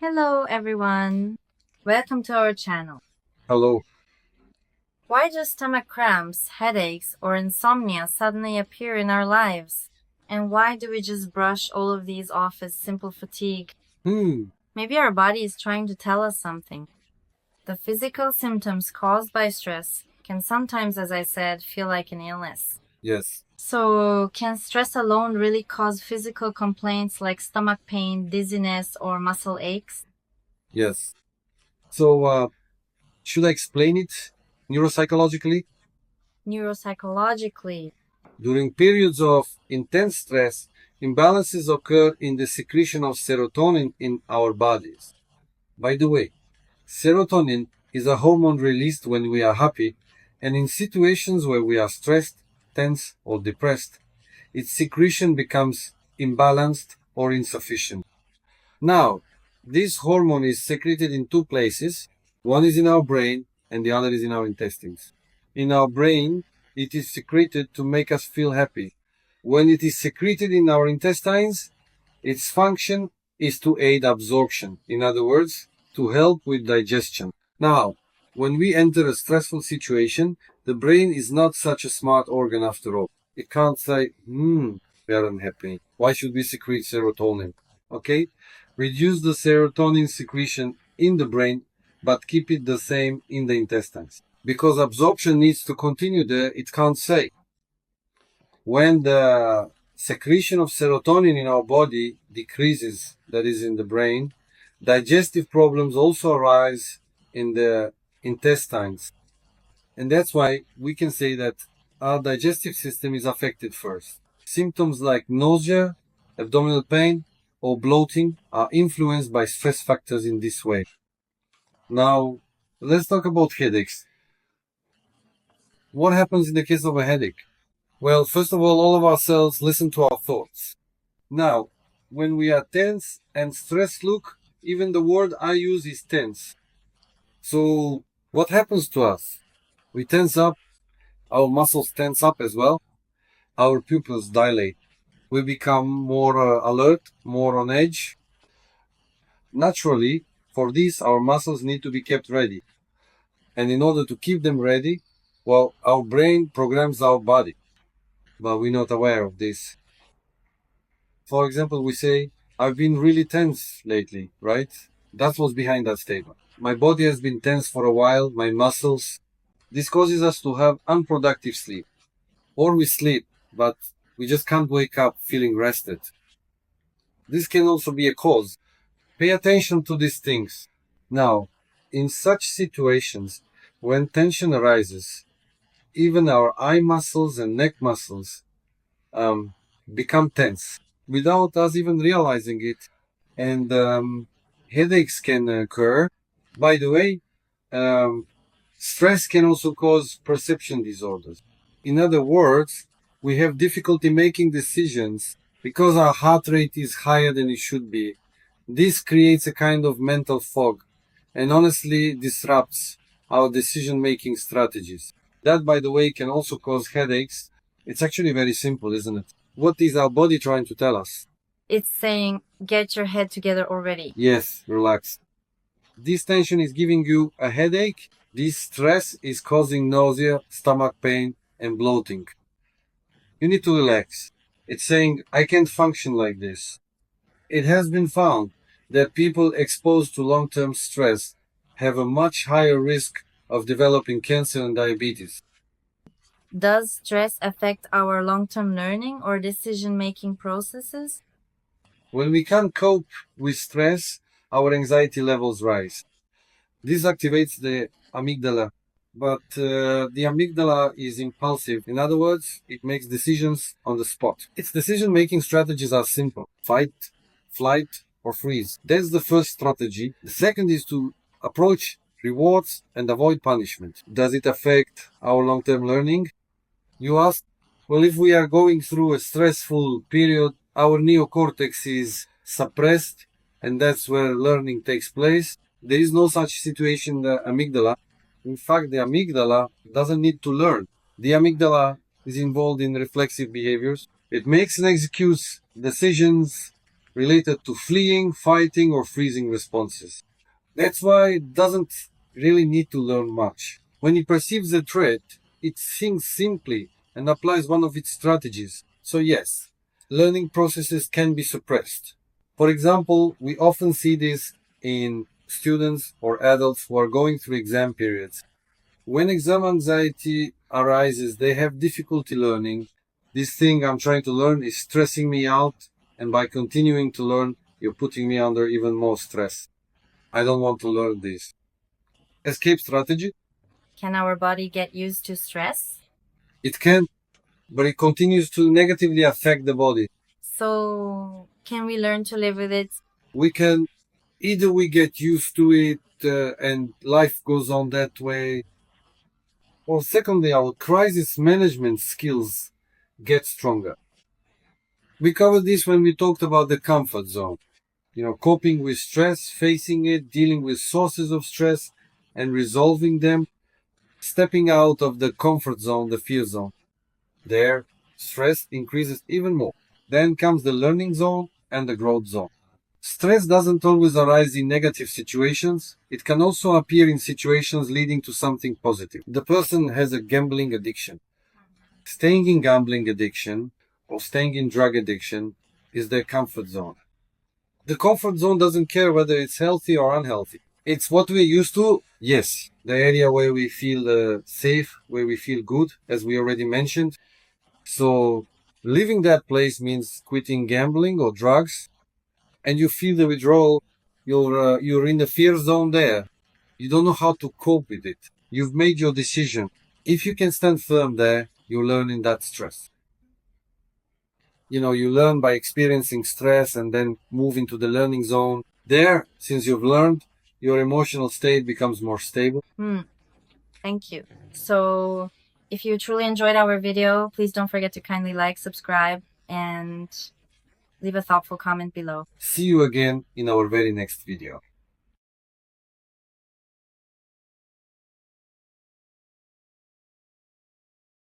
Hello everyone! Welcome to our channel. Hello. Why do stomach cramps, headaches, or insomnia suddenly appear in our lives? And why do we just brush all of these off as simple fatigue? Maybe our body is trying to tell us something. The physical symptoms caused by stress can sometimes, as I said, feel like an illness. Yes. So, can stress alone really cause physical complaints like stomach pain, dizziness, or muscle aches? Yes. So, should I explain it neuropsychologically? Neuropsychologically, During periods of intense stress, imbalances occur in the secretion of serotonin in our bodies. By the way, serotonin is a hormone released when we are happy, and in situations where we are stressed, tense, or depressed, its secretion becomes imbalanced or insufficient. Now, this hormone is secreted in two places. One is in our brain and the other is in our intestines. In our brain, it is secreted to make us feel happy. When it is secreted in our intestines, its function is to aid absorption. In other words, to help with digestion. Now, when we enter a stressful situation, the brain is not such a smart organ after all. It can't say, we are unhappy. Why should we secrete serotonin? Okay? Reduce the serotonin secretion in the brain, but keep it the same in the intestines. Because absorption needs to continue there, it can't say. When the secretion of serotonin in our body decreases, that is in the brain, digestive problems also arise in the intestines. And that's why we can say that our digestive system is affected first. Symptoms like nausea, abdominal pain, or bloating are influenced by stress factors in this way. Now, let's talk about headaches. What happens in the case of a headache? Well, first of all of our cells listen to our thoughts. Now, when we are tense and stressed, look, even the word I use is tense. So, what happens to us? We tense up, our muscles tense up as well, our pupils dilate. We become more alert, more on edge. Naturally, for this, our muscles need to be kept ready. And in order to keep them ready, well, our brain programs our body, but we're not aware of this. For example, we say, I've been really tense lately, right? That's what's behind that statement. My body has been tense for a while, my muscles. This causes us to have unproductive sleep. Or we sleep, but we just can't wake up feeling rested. This can also be a cause. Pay attention to these things. Now, in such situations, when tension arises, even our eye muscles and neck muscles become tense without us even realizing it. And headaches can occur. By the way, stress can also cause perception disorders. In other words, we have difficulty making decisions because our heart rate is higher than it should be. This creates a kind of mental fog and honestly disrupts our decision-making strategies. That, by the way, can also cause headaches. It's actually very simple, isn't it? What is our body trying to tell us? it's saying, get your head together already. Yes, relax. This tension is giving you a headache. This stress is causing nausea, stomach pain, and bloating. You need to relax. It's saying, I can't function like this. It has been found that people exposed to long-term stress have a much higher risk of developing cancer and diabetes. Does stress affect our long-term learning or decision-making processes? When we can't cope with stress, our anxiety levels rise. This activates the amygdala, but the amygdala is impulsive. In other words, it makes decisions on the spot. Its decision-making strategies are simple: fight, flight, or freeze. That's the first strategy. The second is to approach rewards and avoid punishment. Does it affect our long-term learning? You ask? Well, if we are going through a stressful period, our neocortex is suppressed, and that's where learning takes place. There is no such situation in the amygdala. In fact, the amygdala doesn't need to learn. The amygdala is involved in reflexive behaviors. It makes and executes decisions related to fleeing, fighting, or freezing responses. That's why it doesn't really need to learn much. When it perceives a threat, it thinks simply and applies one of its strategies. So yes, learning processes can be suppressed. For example, we often see this in students or adults who are going through exam periods. When exam anxiety arises, they have difficulty learning. This thing I'm trying to learn is stressing me out, and by continuing to learn, you're putting me under even more stress. I don't want to learn this. Escape strategy? Can our body get used to stress? It can, but it continues to negatively affect the body. So, can we learn to live with it? We can, either we get used to it and life goes on that way, or secondly, our crisis management skills get stronger. We covered this when we talked about the comfort zone. Coping with stress, facing it, dealing with sources of stress, and resolving them, stepping out of the comfort zone, the fear zone. There, stress increases even more. Then comes the learning zone and the growth zone. Stress doesn't always arise in negative situations. It can also appear in situations leading to something positive. The person has a gambling addiction. Staying in gambling addiction or staying in drug addiction is their comfort zone. The comfort zone doesn't care whether it's healthy or unhealthy. It's what we're used to, yes. The area where we feel safe, where we feel good, as we already mentioned. So leaving that place means quitting gambling or drugs, and you feel the withdrawal. You're in the fear zone there. You don't know how to cope with it. You've made your decision. If you can stand firm there, you learn in that stress. You learn by experiencing stress and then move into the learning zone. There, since you've learned, your emotional state becomes more stable. Thank you. So, if you truly enjoyed our video, please don't forget to kindly like, subscribe, and leave a thoughtful comment below. See you again in our very next video.